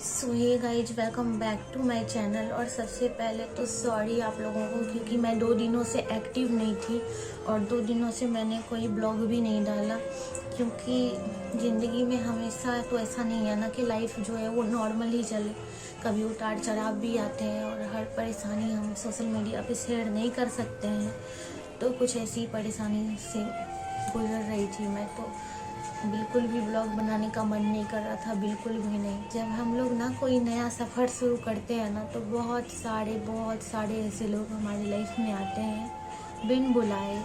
So hey guys, welcome back to my channel. और सबसे पहले तो सॉरी आप लोगों को, क्योंकि मैं 2 दिनों से एक्टिव नहीं थी और 2 दिनों से मैंने कोई ब्लॉग भी नहीं डाला, क्योंकि ज़िंदगी में हमेशा तो ऐसा नहीं है ना कि लाइफ जो है वो नॉर्मल ही चले। कभी उतार चढ़ाव भी आते हैं और हर परेशानी हम सोशल मीडिया पे शेयर नहीं कर सकते हैं। तो कुछ ऐसी परेशानी से गुजर रही थी मैं, तो बिल्कुल भी ब्लॉग बनाने का मन नहीं कर रहा था, बिल्कुल भी नहीं। जब हम लोग ना कोई नया सफ़र शुरू करते हैं ना, तो बहुत सारे ऐसे लोग हमारी लाइफ में आते हैं बिन बुलाए,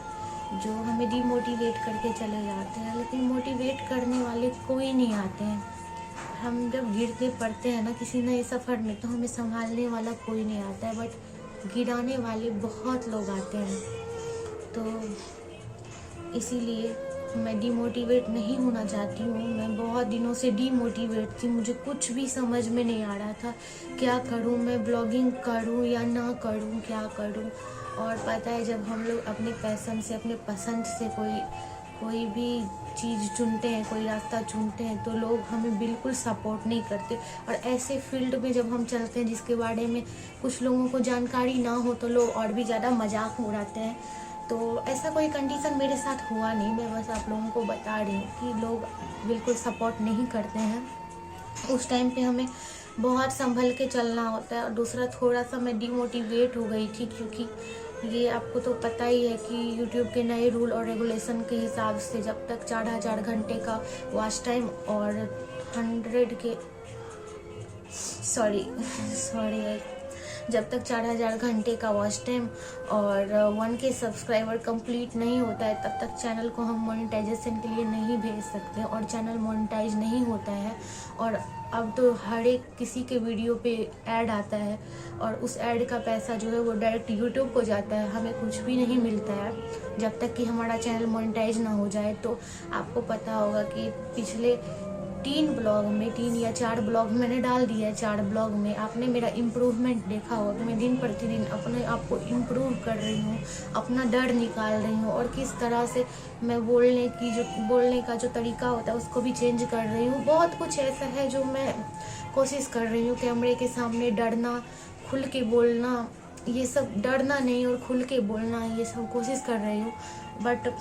जो हमें डिमोटिवेट करके चले जाते हैं। लेकिन मोटिवेट करने वाले कोई नहीं आते हैं। हम जब गिरते पड़ते हैं ना किसी नए सफ़र में, तो हमें संभालने वाला कोई नहीं आता है, बट गिराने वाले बहुत लोग आते हैं। तो इसीलिए मैं डिमोटिवेट नहीं होना चाहती हूँ। मैं बहुत दिनों से डिमोटिवेट थी, मुझे कुछ भी समझ में नहीं आ रहा था क्या करूँ, मैं ब्लॉगिंग करूँ या ना करूँ, क्या करूँ। और पता है, जब हम लोग अपने पैशन से, अपने पसंद से कोई भी चीज़ चुनते हैं, कोई रास्ता चुनते हैं, तो लोग हमें बिल्कुल सपोर्ट नहीं करते। और ऐसे फील्ड में जब हम चलते हैं जिसके बारे में कुछ लोगों को जानकारी ना हो, तो लोग और भी ज़्यादा मजाक उड़ाते हैं। तो ऐसा कोई कंडीशन मेरे साथ हुआ नहीं, मैं बस आप लोगों को बता रही हूँ कि लोग बिल्कुल सपोर्ट नहीं करते हैं। उस टाइम पे हमें बहुत संभल के चलना होता है। और दूसरा, थोड़ा सा मैं डिमोटिवेट हो गई थी, क्योंकि ये आपको तो पता ही है कि यूट्यूब के नए रूल और रेगुलेशन के हिसाब से जब तक 4000 घंटे का वॉच टाइम और 100 के सॉरी जब तक 4000 घंटे का वॉच टाइम और 1K सब्सक्राइबर कंप्लीट नहीं होता है, तब तक चैनल को हम मोनेटाइजेशन के लिए नहीं भेज सकते और चैनल मोनेटाइज नहीं होता है। और अब तो हर एक किसी के वीडियो पे ऐड आता है और उस ऐड का पैसा जो है वो डायरेक्ट यूट्यूब को जाता है, हमें कुछ भी नहीं मिलता है जब तक कि हमारा चैनल मोनेटाइज ना हो जाए। तो आपको पता होगा कि पिछले 3 या 4 ब्लॉग मैंने डाल दिया है। 4 ब्लॉग में आपने मेरा इम्प्रूवमेंट देखा हो कि मैं दिन प्रतिदिन अपने आप को इम्प्रूव कर रही हूँ, अपना डर निकाल रही हूँ, और किस तरह से मैं बोलने का जो तरीका होता है उसको भी चेंज कर रही हूँ। बहुत कुछ ऐसा है जो मैं कोशिश कर रही हूँ, कैमरे के सामने डरना, खुल के बोलना, ये सब डरना नहीं और खुल के बोलना, ये सब कोशिश कर रही हूँ। बट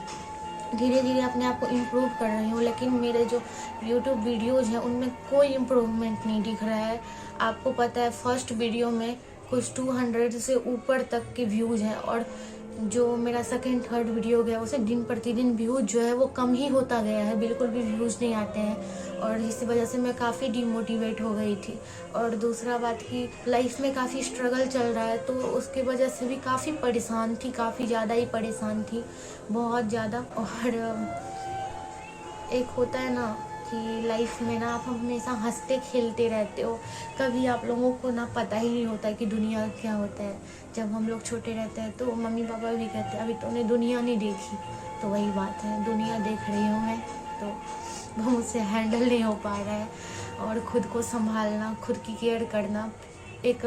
धीरे धीरे अपने आप को इम्प्रूव कर रही हूँ। लेकिन मेरे जो यूट्यूब वीडियोज़ हैं उनमें कोई इम्प्रूवमेंट नहीं दिख रहा है। आपको पता है, फर्स्ट वीडियो में कुछ 200 से ऊपर तक के व्यूज़ हैं, और जो मेरा सेकंड थर्ड वीडियो गया उसे दिन प्रतिदिन व्यूज़ जो है वो कम ही होता गया है, बिल्कुल भी व्यूज़ नहीं आते हैं। और इसी वजह से मैं काफ़ी डिमोटिवेट हो गई थी। और दूसरा बात कि लाइफ में काफ़ी स्ट्रगल चल रहा है, तो उसके वजह से भी काफ़ी परेशान थी, काफ़ी ज़्यादा ही परेशान थी, बहुत ज़्यादा। और एक होता है ना कि लाइफ में ना आप हमेशा हंसते खेलते रहते हो, कभी आप लोगों को ना पता ही नहीं होता कि दुनिया क्या होता है। जब हम लोग छोटे रहते हैं तो मम्मी पापा भी कहते हैं अभी तूने दुनिया नहीं देखी, तो वही बात है, दुनिया देख रही हूँ मैं, तो वो मुझसे हैंडल नहीं हो पा रहा है। और खुद को संभालना, खुद की केयर करना, एक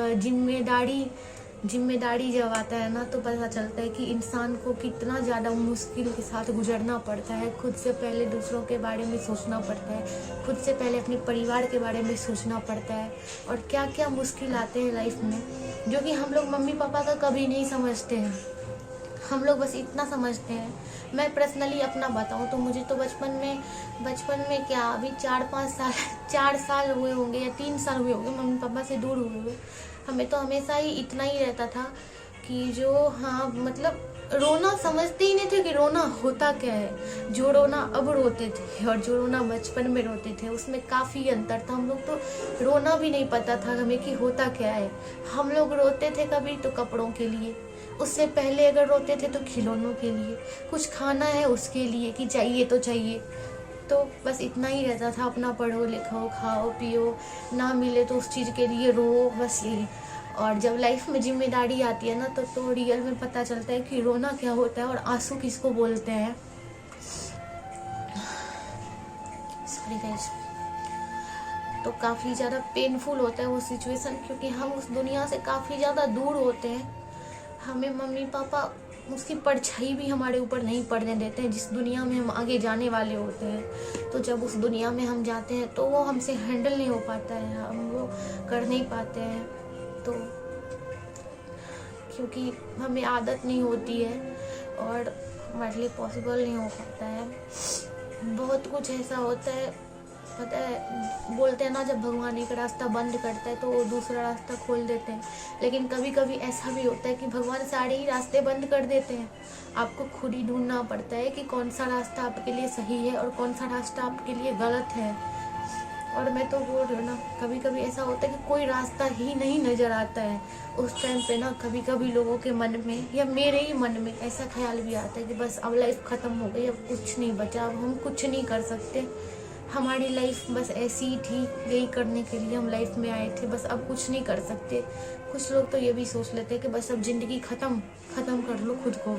जिम्मेदारी जब आता है ना, तो पता चलता है कि इंसान को कितना ज़्यादा मुश्किल के साथ गुजरना पड़ता है। खुद से पहले दूसरों के बारे में सोचना पड़ता है, खुद से पहले अपने परिवार के बारे में सोचना पड़ता है, और क्या क्या मुश्किल आते हैं लाइफ में, जो कि हम लोग मम्मी पापा का कभी नहीं समझते हैं। हम लोग बस इतना समझते हैं। मैं पर्सनली अपना बताऊं तो मुझे तो बचपन में क्या, अभी 4 साल हुए होंगे या 3 साल हुए होंगे मम्मी पापा से दूर हुए। हमें तो हमेशा ही इतना ही रहता था कि जो, हाँ मतलब रोना समझते ही नहीं थे कि रोना होता क्या है। जो रोना अब रोते थे और जो रोना बचपन में रोते थे उसमें काफ़ी अंतर था। हम लोग तो रोना भी नहीं पता था हमें कि होता क्या है। हम लोग रोते थे कभी तो कपड़ों के लिए, उससे पहले अगर रोते थे तो खिलौनों के लिए, कुछ खाना है उसके लिए कि चाहिए तो चाहिए। तो बस इतना ही रहता था, अपना पढ़ो लिखो खाओ पियो, ना मिले तो उस चीज़ के लिए रो, बस यही। और जब लाइफ में जिम्मेदारी आती है ना, तो रियल में पता चलता है कि रोना क्या होता है और आंसू किसको बोलते हैं। Sorry guys. तो काफ़ी ज़्यादा पेनफुल होता है वो सिचुएशन, क्योंकि हम उस दुनिया से काफ़ी ज़्यादा दूर होते हैं। हमें मम्मी पापा उसकी परछाई भी हमारे ऊपर नहीं पड़ने देते हैं जिस दुनिया में हम आगे जाने वाले होते हैं। तो जब उस दुनिया में हम जाते हैं तो वो हमसे हैंडल नहीं हो पाता है, हम वो कर नहीं पाते हैं, तो क्योंकि हमें आदत नहीं होती है और हमारे लिए पॉसिबल नहीं हो पाता है। बहुत कुछ ऐसा होता है, पता है, बोलते हैं ना, जब भगवान एक रास्ता बंद करता है तो वो दूसरा रास्ता खोल देते हैं, लेकिन कभी कभी ऐसा भी होता है कि भगवान सारे ही रास्ते बंद कर देते हैं। आपको खुद ही ढूंढना पड़ता है कि कौन सा रास्ता आपके लिए सही है और कौन सा रास्ता आपके लिए गलत है। और मैं तो बोल रही हूँ ना, कभी कभी ऐसा होता है कि कोई रास्ता ही नहीं नज़र आता है। उस टाइम पे ना कभी कभी लोगों के मन में या मेरे ही मन में ऐसा ख्याल भी आता है कि बस अब लाइफ ख़त्म हो गई, अब कुछ नहीं बचा, अब हम कुछ नहीं कर सकते, हमारी लाइफ बस ऐसी ही थी, यही करने के लिए हम लाइफ में आए थे, बस अब कुछ नहीं कर सकते। कुछ लोग तो ये भी सोच लेते हैं कि बस अब ज़िंदगी ख़त्म कर लो खुद को।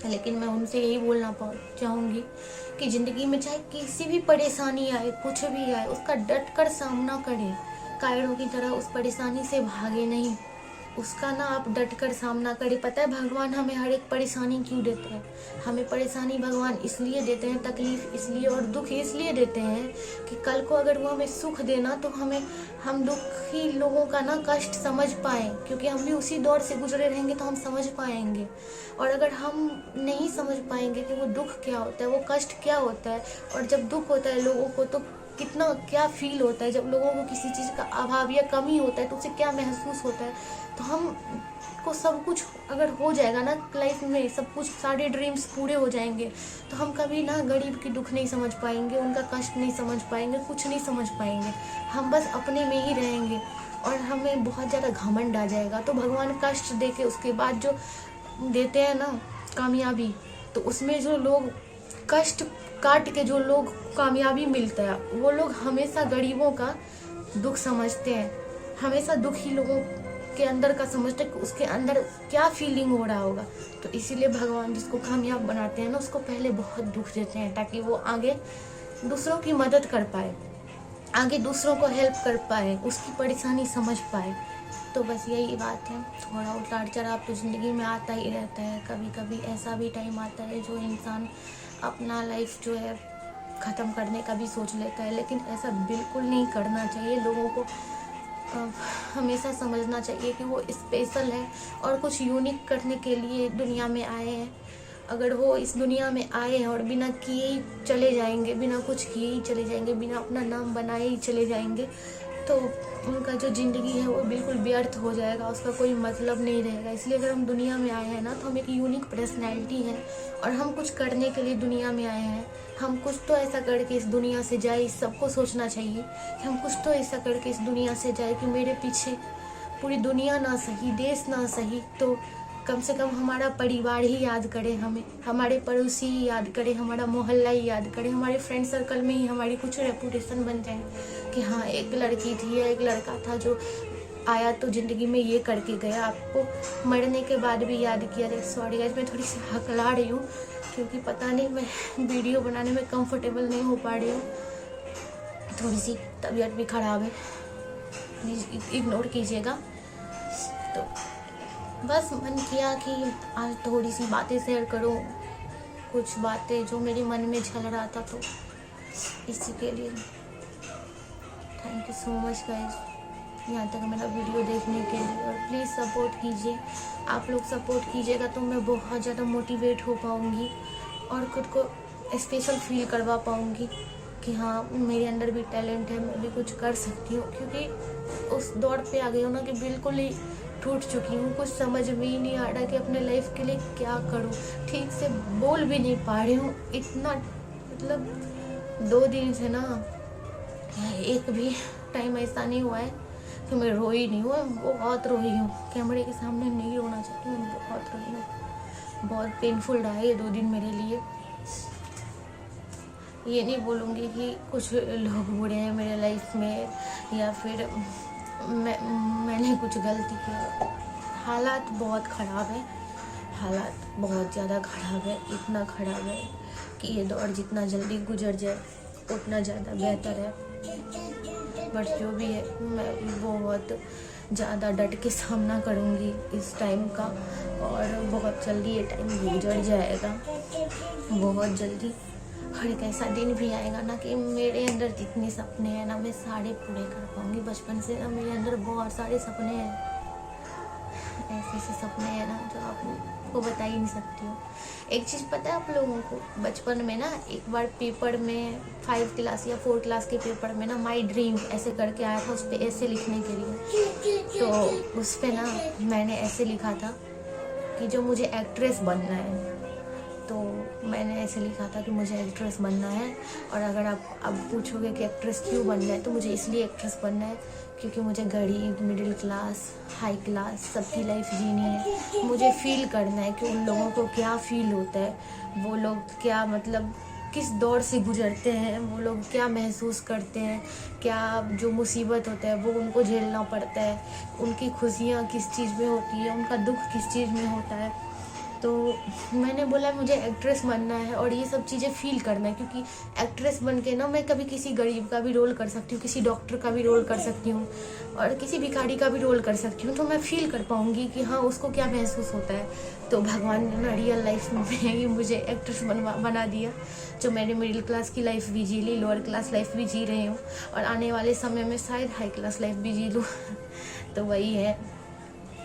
लेकिन मैं उनसे यही बोलना चाहूँगी कि ज़िंदगी में चाहे किसी भी परेशानी आए, कुछ भी आए, उसका डट कर सामना करें। कायरों की तरह उस परेशानी से भागे नहीं, उसका ना आप डट कर सामना करें। पता है भगवान हमें हर एक परेशानी क्यों देते हैं? हमें परेशानी भगवान इसलिए देते हैं, तकलीफ इसलिए और दुख इसलिए देते हैं कि कल को अगर वो हमें सुख देना तो हम दुखी लोगों का ना कष्ट समझ पाएँ, क्योंकि हम भी उसी दौर से गुजरे रहेंगे तो हम समझ पाएंगे। और अगर हम नहीं समझ पाएंगे कि वो दुख क्या होता है, वो कष्ट क्या होता है, और जब दुख होता है लोगों को तो कितना क्या फील होता है, जब लोगों को किसी चीज़ का अभाव या कमी होता है तो उसे क्या महसूस होता है, तो हम को सब कुछ अगर हो जाएगा ना लाइफ में, सब कुछ सारे ड्रीम्स पूरे हो जाएंगे, तो हम कभी ना गरीब की दुख नहीं समझ पाएंगे, उनका कष्ट नहीं समझ पाएंगे, कुछ नहीं समझ पाएंगे। हम बस अपने में ही रहेंगे और हमें बहुत ज़्यादा घमंड आ जाएगा। तो भगवान कष्ट दे के उसके बाद जो देते हैं ना कामयाबी, तो उसमें जो लोग कष्ट काट के जो लोग कामयाबी मिलता है, वो लोग हमेशा गरीबों का दुख समझते हैं, हमेशा दुखी लोगों के अंदर का समझते हैं कि उसके अंदर क्या फीलिंग हो रहा होगा। तो इसीलिए भगवान जिसको कामयाब बनाते हैं ना, उसको पहले बहुत दुख देते हैं ताकि वो आगे दूसरों की मदद कर पाए, आगे दूसरों को हेल्प कर पाए, उसकी परेशानी समझ पाए। तो बस यही बात है। थोड़ा उतार चढ़ाव तो ज़िंदगी में आता ही रहता है। कभी कभी ऐसा भी टाइम आता है जो इंसान अपना लाइफ जो है ख़त्म करने का भी सोच लेता है, लेकिन ऐसा बिल्कुल नहीं करना चाहिए। लोगों को हमेशा समझना चाहिए कि वो स्पेशल है और कुछ यूनिक करने के लिए दुनिया में आए हैं। अगर वो इस दुनिया में आए हैं और बिना किए ही चले जाएंगे, बिना कुछ किए ही चले जाएंगे, बिना अपना नाम बनाए ही चले जाएंगे, तो उनका जो ज़िंदगी है वो बिल्कुल व्यर्थ हो जाएगा, उसका कोई मतलब नहीं रहेगा। इसलिए अगर हम दुनिया में आए हैं ना, तो हम एक यूनिक पर्सनैलिटी है और हम कुछ करने के लिए दुनिया में आए हैं। हम कुछ तो ऐसा करके इस दुनिया से जाए, सबको सोचना चाहिए कि हम कुछ तो ऐसा करके इस दुनिया से जाए कि मेरे पीछे पूरी दुनिया ना सही, देश ना सही, तो कम से कम हमारा परिवार ही याद करे हमें, हमारे पड़ोसी ही याद करे, हमारा मोहल्ला ही याद करे, हमारे फ्रेंड सर्कल में ही हमारी कुछ रेपुटेशन बन जाए कि हाँ एक लड़की थी या एक लड़का था जो आया तो ज़िंदगी में ये करके गया, आपको मरने के बाद भी याद किया। सॉरी गाइस, मैं थोड़ी सी हकला रही हूँ क्योंकि पता नहीं मैं वीडियो बनाने में कंफर्टेबल नहीं हो पा रही हूँ, थोड़ी सी तबीयत भी ख़राब है, प्लीज़ इग्नोर कीजिएगा। तो बस मन किया कि आज थोड़ी सी बातें शेयर करूं, कुछ बातें जो मेरे मन में चल रहा था, तो इसी के लिए thank you so much guys यहाँ तक मेरा वीडियो देखने के लिए। और प्लीज़ सपोर्ट कीजिए, आप लोग सपोर्ट कीजिएगा तो मैं बहुत ज़्यादा मोटिवेट हो पाऊँगी और खुद को स्पेशल फील करवा पाऊँगी कि हाँ मेरे अंदर भी टैलेंट है, मैं भी कुछ कर सकती हूँ। क्योंकि उस दौर पे आ गई हूँ ना कि बिल्कुल ही टूट चुकी हूँ, कुछ समझ में ही नहीं आ रहा कि अपने लाइफ के लिए क्या करूँ, ठीक से बोल भी नहीं पा रही हूँ। इतना मतलब 2 दिन से ना एक भी टाइम ऐसा नहीं हुआ है कि मैं रोई नहीं हूँ, बहुत रोई हूँ। कैमरे के सामने नहीं रोना चाहती हूँ, बहुत रोई हूँ। बहुत पेनफुल रहा है ये 2 दिन मेरे लिए। ये नहीं बोलूँगी कि कुछ लोग बुरे हैं मेरे लाइफ में या फिर मैंने कुछ गलती की। हालात बहुत ख़राब है, हालात बहुत ज़्यादा ख़राब है, इतना ख़राब है कि ये दौर जितना जल्दी गुजर जाए उतना ज़्यादा बेहतर है। बट जो भी है मैं बहुत ज़्यादा डट के सामना करूँगी इस टाइम का, और बहुत जल्दी ये टाइम गुजर जाएगा, बहुत जल्दी। और एक ऐसा दिन भी आएगा ना कि मेरे अंदर जितने सपने हैं ना मैं सारे पूरे कर पाऊंगी। बचपन से ना मेरे अंदर बहुत सारे सपने हैं, ऐसे ऐसे सपने हैं ना जो आपको बता ही नहीं सकती हूँ। एक चीज़ पता है आप लोगों को, बचपन में ना एक बार पेपर में 5 क्लास या 4 क्लास के पेपर में ना माई ड्रीम ऐसे करके आया था, उस पर ऐसे लिखने के लिए। तो उस पर ना मैंने ऐसे लिखा था कि जो मुझे एक्ट्रेस बनना है, तो मैंने ऐसे लिखा था कि मुझे एक्ट्रेस बनना है। और अगर आप अब पूछोगे कि एक्ट्रेस क्यों बनना है, तो मुझे इसलिए एक्ट्रेस बनना है क्योंकि मुझे गरीब, मिडिल क्लास, हाई क्लास सबकी लाइफ जीनी है। मुझे फील करना है कि उन लोगों को क्या फील होता है, वो लोग क्या मतलब किस दौर से गुजरते हैं, वो लोग क्या महसूस करते हैं, क्या जो मुसीबत होता है वो उनको झेलना पड़ता है, उनकी खुशियाँ किस चीज़ में होती है, उनका दुख किस चीज़ में होता है। तो मैंने बोला मुझे एक्ट्रेस बनना है और ये सब चीज़ें फील करना है, क्योंकि एक्ट्रेस बन के ना मैं कभी किसी गरीब का भी रोल कर सकती हूँ, किसी डॉक्टर का भी रोल कर सकती हूँ और किसी भिखारी का भी रोल कर सकती हूँ। तो मैं फील कर पाऊँगी कि हाँ उसको क्या महसूस होता है। तो भगवान ने ना रियल लाइफ में ही मुझे एक्ट्रेस बना दिया, जो मैंने मिडिल क्लास की लाइफ भी जी ली, लोअर क्लास लाइफ भी जी रही हूँ और आने वाले समय में शायद हाई क्लास लाइफ भी जी लूँ। तो वही है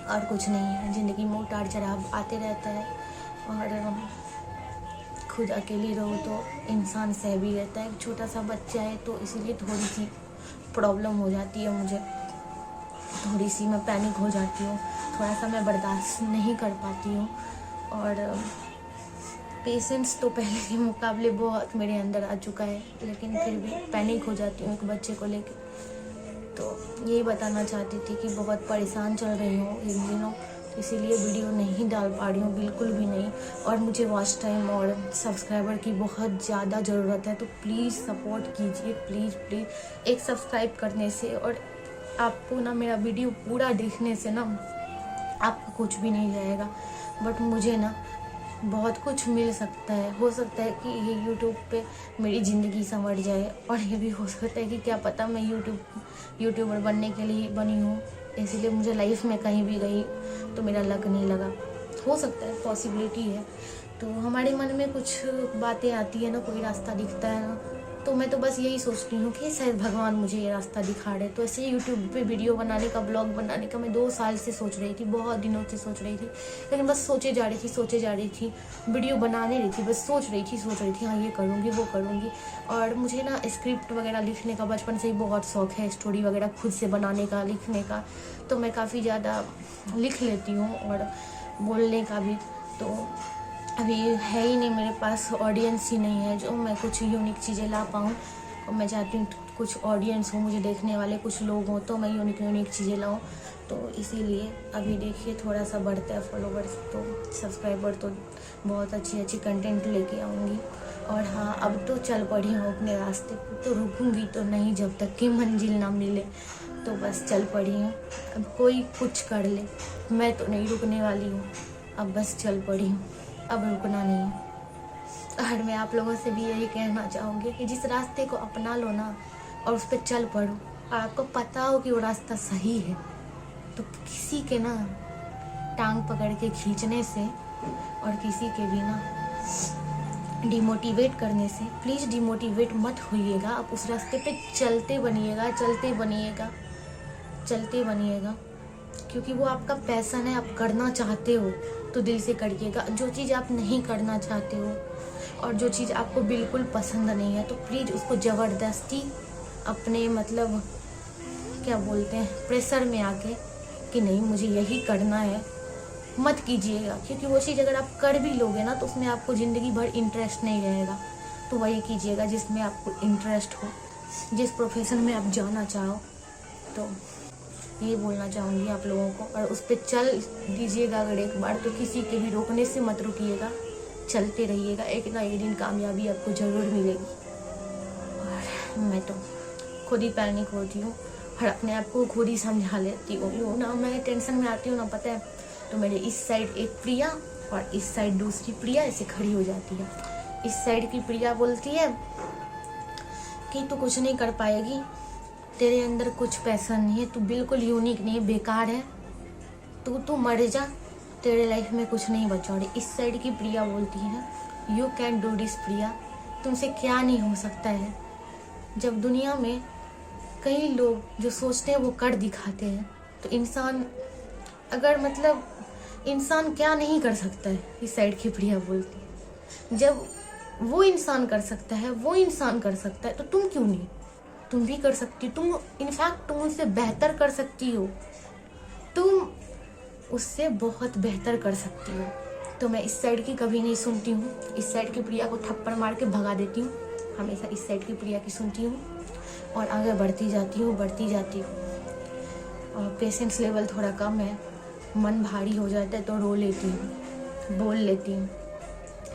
और कुछ नहीं है। ज़िंदगी में उतार चढ़ाव आते रहता है और खुद अकेली रहो तो इंसान सह भी रहता है। एक छोटा सा बच्चा है तो इसीलिए थोड़ी सी प्रॉब्लम हो जाती है मुझे, थोड़ी सी मैं पैनिक हो जाती हूँ, थोड़ा सा मैं बर्दाश्त नहीं कर पाती हूँ। और पेशेंस तो पहले के मुकाबले बहुत मेरे अंदर आ चुका है, लेकिन फिर भी पैनिक हो जाती हूँ एक बच्चे को लेकर। तो यही बताना चाहती थी कि बहुत परेशान चल रही हूँ इन दिनों, तो इसीलिए वीडियो नहीं डाल पा रही हूँ, बिल्कुल भी नहीं। और मुझे वॉच टाइम और सब्सक्राइबर की बहुत ज़्यादा ज़रूरत है, तो प्लीज़ सपोर्ट कीजिए, प्लीज़ प्लीज़। एक सब्सक्राइब करने से और आपको ना मेरा वीडियो पूरा देखने से ना आपको कुछ भी नहीं जाएगा, बट मुझे ना बहुत कुछ मिल सकता है। हो सकता है कि ये यूट्यूब पे मेरी ज़िंदगी संवर जाए, और ये भी हो सकता है कि क्या पता मैं यूट्यूबर बनने के लिए बनी हूँ, इसीलिए मुझे लाइफ में कहीं भी गई तो मेरा लक नहीं लगा। हो सकता है, पॉसिबिलिटी है। तो हमारे मन में कुछ बातें आती है ना, कोई रास्ता दिखता है ना, तो मैं तो बस यही सोचती हूँ कि शायद भगवान मुझे ये रास्ता दिखा रहे। तो ऐसे यूट्यूब पे वीडियो बनाने का, ब्लॉग बनाने का मैं 2 साल से सोच रही थी, बहुत दिनों से सोच रही थी, लेकिन बस सोचे जा रही थी, वीडियो बनाने रही थी, बस सोच रही थी हाँ ये करूँगी वो करूँगी। और मुझे ना स्क्रिप्ट वगैरह लिखने का बचपन से ही बहुत शौक है, स्टोरी वगैरह खुद से बनाने का, लिखने का, तो मैं काफ़ी ज़्यादा लिख लेती हूँ और बोलने का भी। तो अभी है ही नहीं मेरे पास, ऑडियंस ही नहीं है जो मैं कुछ यूनिक चीज़ें ला पाऊँ। और मैं चाहती हूँ कुछ ऑडियंस हो, मुझे देखने वाले कुछ लोग हों, तो मैं यूनिक चीज़ें लाऊँ। तो इसीलिए अभी देखिए थोड़ा सा बढ़ता है फॉलोवर्स, तो सब्सक्राइबर, तो बहुत अच्छी कंटेंट लेके आऊँगी। और हाँ, अब तो चल पड़ी हूँ अपने रास्ते पर, तो रुकूँगी तो नहीं जब तक कि मंजिल ना मिले। तो बस चल पड़ी हूँ, अब कोई कुछ कर ले, मैं तो नहीं रुकने वाली हूँ। अब बस चल पड़ी हूँ, अब रुकना नहीं है। और मैं आप लोगों से भी यही कहना चाहूँगी कि जिस रास्ते को अपना लो ना और उस पर चल पड़ो, और आपको पता हो कि वो रास्ता सही है, तो किसी के ना टांग पकड़ के खींचने से और किसी के भी ना डिमोटिवेट करने से प्लीज़ डिमोटिवेट मत होइएगा। आप उस रास्ते पे चलते बनिएगा, क्योंकि वो आपका पैशन है, आप करना चाहते हो तो दिल से करिएगा। जो चीज़ आप नहीं करना चाहते हो और जो चीज़ आपको बिल्कुल पसंद नहीं है, तो प्लीज़ उसको ज़बरदस्ती अपने मतलब क्या बोलते हैं, प्रेशर में आके कि नहीं मुझे यही करना है, मत कीजिएगा। क्योंकि वो चीज़ अगर आप कर भी लोगे ना, तो उसमें आपको ज़िंदगी भर इंटरेस्ट नहीं रहेगा। तो वही कीजिएगा जिसमें आपको इंटरेस्ट हो, जिस प्रोफेशन में आप जाना चाहो। तो यही बोलना चाहूँगी आप लोगों को, और उस पर चल दीजिएगा अगर एक बार, तो किसी के भी रोकने से मत रुकिएगा, चलते रहिएगा। एक ना एक दिन कामयाबी आपको ज़रूर मिलेगी। और मैं तो खुद ही पैनिक होती हूँ और अपने आप को खुद ही समझा लेती हूँ ना। मैं टेंशन में आती हूँ ना, पता है, तो मेरे इस साइड एक प्रिया और इस साइड दूसरी प्रिया ऐसे खड़ी हो जाती है। इस साइड की प्रिया बोलती है कि तू कुछ नहीं कर पाएगी, तेरे अंदर कुछ पैसा नहीं है, तू बिल्कुल यूनिक नहीं है, बेकार है, तू मर जा, तेरे लाइफ में कुछ नहीं बचा। और इस साइड की प्रिया बोलती है यू कैन डू दिस प्रिया, तुमसे क्या नहीं हो सकता है। जब दुनिया में कई लोग जो सोचते हैं वो कर दिखाते हैं, तो इंसान अगर मतलब इंसान क्या नहीं कर सकता है, इस साइड की प्रिया बोलती है। जब वो इंसान कर सकता है, वो इंसान कर सकता है, तो तुम क्यों नहीं? तुम भी कर सकती हो। तुम इनफैक्ट तुम उससे बेहतर कर सकती हो, तुम उससे बहुत बेहतर कर सकती हो। तो मैं इस साइड की कभी नहीं सुनती हूँ, इस साइड की प्रिया को थप्पड़ मार के भगा देती हूँ। हमेशा इस साइड की प्रिया की सुनती हूँ और आगे बढ़ती जाती हूँ। और पेशेंस लेवल थोड़ा कम है, मन भारी हो जाता है तो रो लेती हूँ, बोल लेती हूँ,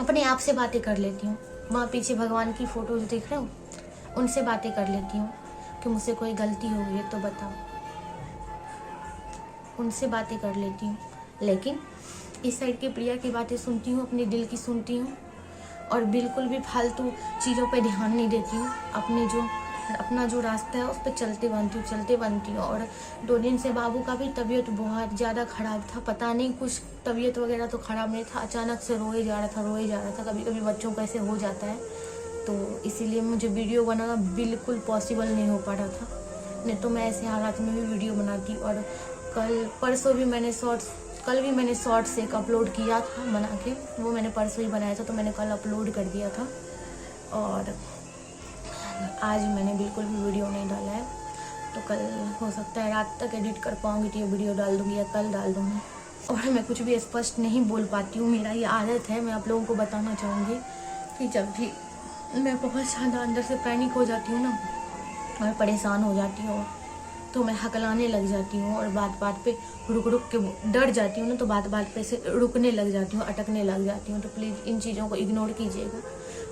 अपने आप से बातें कर लेती हूँ। वहाँ पीछे भगवान की फोटोज देख रहे हो, उनसे बातें कर लेती हूँ कि मुझसे कोई गलती हो गई है तो बताओ, उनसे बातें कर लेती हूँ। लेकिन इस साइड की प्रिया की बातें सुनती हूँ, अपने दिल की सुनती हूँ और बिल्कुल भी फालतू चीज़ों पे ध्यान नहीं देती हूँ। अपना जो रास्ता है उस पर चलते बनती हूँ। और 2 दिन से बाबू का भी तबीयत बहुत ज़्यादा ख़राब था। पता नहीं, कुछ तबीयत वगैरह तो ख़राब नहीं था, अचानक से रोए जा रहा था। कभी कभी बच्चों को ऐसे हो जाता है, तो इसीलिए मुझे वीडियो बनाना बिल्कुल पॉसिबल नहीं हो पा रहा था। नहीं तो मैं ऐसे हालात में भी वीडियो बनाती। और कल भी मैंने शॉर्ट्स एक अपलोड किया था बना के, वो मैंने परसों ही बनाया था, तो मैंने कल अपलोड कर दिया था। और आज मैंने बिल्कुल भी वीडियो नहीं डाला है, तो कल हो सकता है रात तक एडिट कर पाऊँगी तो ये वीडियो डाल दूँगी या कल डाल दूँगी। और मैं कुछ भी स्पष्ट नहीं बोल पाती हूँ, मेरा ये आदत है। मैं आप लोगों को बताना चाहूँगी कि जब भी मैं बहुत ज़्यादा अंदर से पैनिक हो जाती हूँ ना और परेशान हो जाती हूँ, तो मैं हकलाने लग जाती हूँ और बात पे रुक के डर जाती हूँ ना, तो बात पे से रुकने लग जाती हूँ, अटकने लग जाती हूँ। तो प्लीज़ इन चीज़ों को इग्नोर कीजिएगा।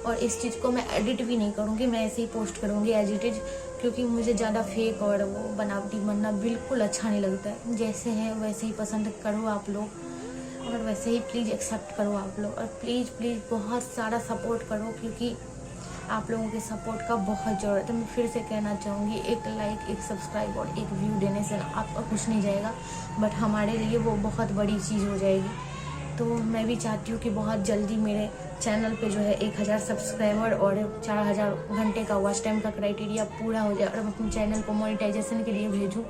और इस चीज़ को मैं एडिट भी नहीं करूँगी, मैं ऐसे ही पोस्ट करूँगी एज इट इज़, क्योंकि मुझे ज़्यादा फेक और वो बनावटी बनना बिल्कुल अच्छा नहीं लगता है। जैसे हैं वैसे ही पसंद करो आप लोग, और वैसे ही प्लीज़ एक्सेप्ट करो आप लोग। और प्लीज़ बहुत सारा सपोर्ट करो, क्योंकि आप लोगों के सपोर्ट का बहुत ज़रूरत है। मैं फिर से कहना चाहूँगी, एक लाइक, एक सब्सक्राइब और एक व्यू देने से आपका कुछ नहीं जाएगा, बट हमारे लिए वो बहुत बड़ी चीज़ हो जाएगी। तो मैं भी चाहती हूँ कि बहुत जल्दी मेरे चैनल पे जो है 1000 सब्सक्राइबर और 4000 घंटे का वॉच टाइम का क्राइटेरिया पूरा हो जाए और मैं अपने चैनल को मोनेटाइजेशन के लिए भेजूँ।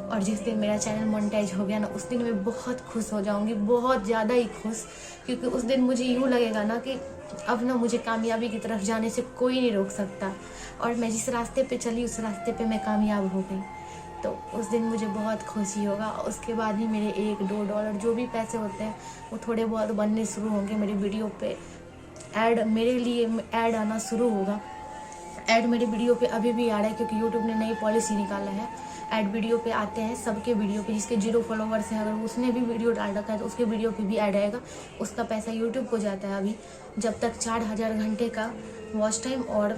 और जिस दिन मेरा चैनल मोनेटाइज हो गया ना, उस दिन मैं बहुत खुश हो जाऊँगी, बहुत ज़्यादा ही खुश। क्योंकि उस दिन मुझे यूँ लगेगा ना कि अब ना मुझे कामयाबी की तरफ जाने से कोई नहीं रोक सकता, और मैं जिस रास्ते पे चली उस रास्ते पे मैं कामयाब हो गई। तो उस दिन मुझे बहुत खुशी होगा। उसके बाद ही मेरे $1-2 जो भी पैसे होते हैं वो थोड़े बहुत बनने शुरू होंगे। मेरी वीडियो पे मेरे लिए ऐड आना शुरू होगा। ऐड मेरे वीडियो पे अभी भी आ रहा है, क्योंकि यूट्यूब ने नई पॉलिसी निकाला है। ऐड वीडियो पे आते हैं, सबके वीडियो पे, जिसके 0 फॉलोवर्स हैं अगर उसने भी वीडियो डाल रखा है तो उसके वीडियो पे भी ऐड आएगा। उसका पैसा यूट्यूब को जाता है अभी, जब तक 4000 घंटे का वॉच टाइम और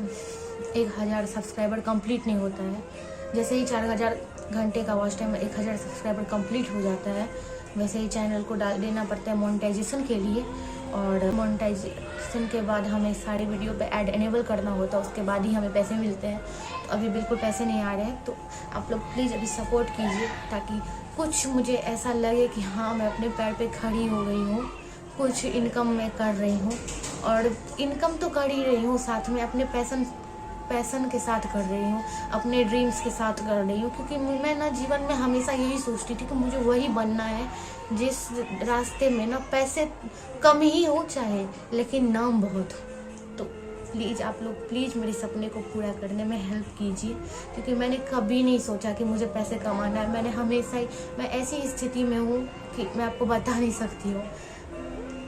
1000 सब्सक्राइबर कंप्लीट नहीं होता है। जैसे ही 4000 घंटे का वॉच टाइम 1000 सब्सक्राइबर कंप्लीट हो जाता है, वैसे ही चैनल को डाल देना पड़ता है मोनेटाइजेशन के लिए। और मोनेटाइजेशन के बाद हमें सारे वीडियो पे ऐड इनेबल करना होता है, उसके बाद ही हमें पैसे मिलते हैं। तो अभी बिल्कुल पैसे नहीं आ रहे हैं, तो आप लोग प्लीज़ अभी सपोर्ट कीजिए, ताकि कुछ मुझे ऐसा लगे कि हाँ मैं अपने पैर पे खड़ी हो गई हूँ, कुछ इनकम मैं कर रही हूँ। और इनकम तो कर ही रही हूँ, साथ में अपने पैसन के साथ कर रही हूँ, अपने ड्रीम्स के साथ कर रही हूँ। क्योंकि मैं ना जीवन में हमेशा यही सोचती थी कि मुझे वही बनना है जिस रास्ते में ना पैसे कम ही हो चाहे, लेकिन नाम बहुत हो। तो प्लीज़ आप लोग प्लीज़ मेरे सपने को पूरा करने में हेल्प कीजिए, क्योंकि मैंने कभी नहीं सोचा कि मुझे पैसे कमाना है। मैंने हमेशा ही, मैं ऐसी स्थिति में हूँ कि मैं आपको बता नहीं सकती हूँ,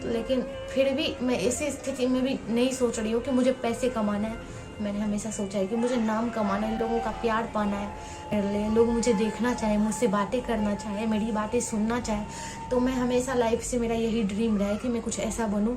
लेकिन फिर भी मैं ऐसी स्थिति में भी नहीं सोच रही हूँ कि मुझे पैसे कमाना है। मैंने हमेशा सोचा है कि मुझे नाम कमाना है, लोगों का प्यार पाना है, लोग मुझे देखना चाहे, मुझसे बातें करना चाहे, मेरी बातें सुनना चाहे। तो मैं हमेशा लाइफ से मेरा यही ड्रीम रहा है कि मैं कुछ ऐसा बनूं